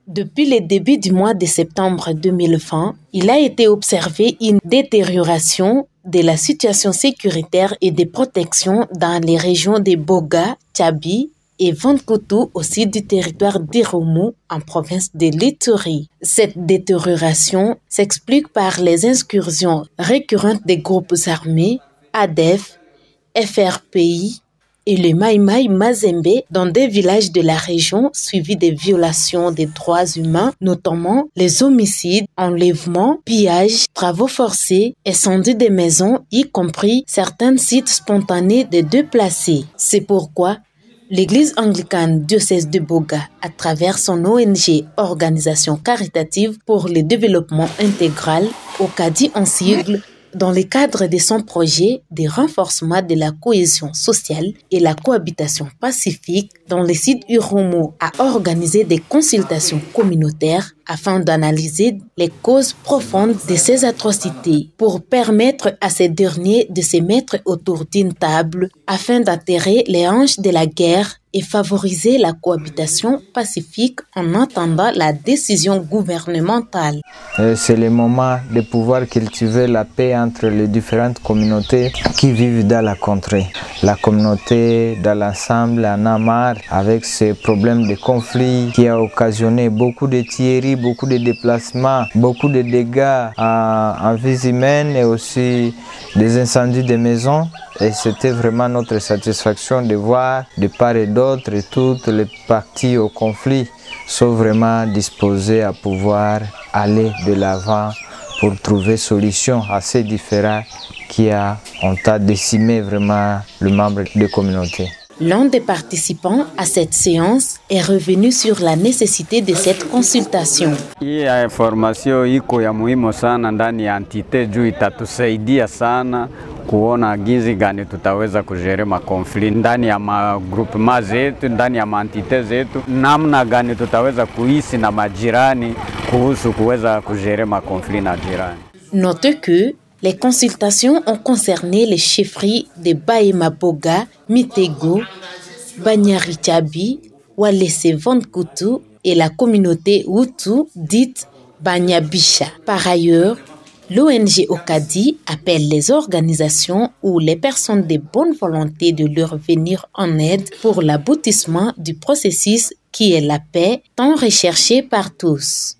Depuis le début du mois de septembre 2020, il a été observé une détérioration de la situation sécuritaire et de protection dans les régions de Boga, Tchabi et Vankoutou au sud du territoire d'Irumu en province de l'Ituri. Cette détérioration s'explique par les incursions récurrentes des groupes armés, ADF, FRPI et le Mai Mai Mazembe dans des villages de la région suivis des violations des droits humains, notamment les homicides, enlèvements, pillages, travaux forcés, incendies des maisons, y compris certains sites spontanés de déplacés. C'est pourquoi l'Église anglicane diocèse de Boga, à travers son ONG Organisation caritative pour le développement intégral, OCADI en sigle, dans le cadre de son projet de renforcement de la cohésion sociale et la cohabitation pacifique dans les sites Irumu, a organisé des consultations communautaires afin d'analyser les causes profondes de ces atrocités pour permettre à ces derniers de se mettre autour d'une table afin d'atterrer les hanches de la guerre et favoriser la cohabitation pacifique en attendant la décision gouvernementale. C'est le moment de pouvoir cultiver la paix entre les différentes communautés qui vivent dans la contrée. La communauté dans l'ensemble en a marre avec ces problèmes de conflit qui a occasionné beaucoup de tueries, beaucoup de déplacements, beaucoup de dégâts en vies humaines et aussi des incendies de maisons. Et c'était vraiment notre satisfaction de voir de part et d'autre toutes les parties au conflit sont vraiment disposées à pouvoir aller de l'avant pour trouver solution à ces différends qui ont décimé vraiment le membre de la communauté. L'un des participants à cette séance est revenu sur la nécessité de cette consultation. Hii information iko ya muhimu sana ndani ya entité juu itatusaidia sana kuona gizi gani tutaweza kujere makonflit ndani ya magrupema zetu, ndani ya maentité zetu, namna gani tutaweza kuishi na majirani kuhusu kuweza kujere makonflit na jirani. Note que les consultations ont concerné les chefferies de Bahema Boga, Mitego, Banyari Tchabi, Walese Vankoutou et la communauté Hutu dite Banyabisha. Par ailleurs, l'ONG OCADI appelle les organisations ou les personnes de bonne volonté de leur venir en aide pour l'aboutissement du processus qui est la paix tant recherchée par tous.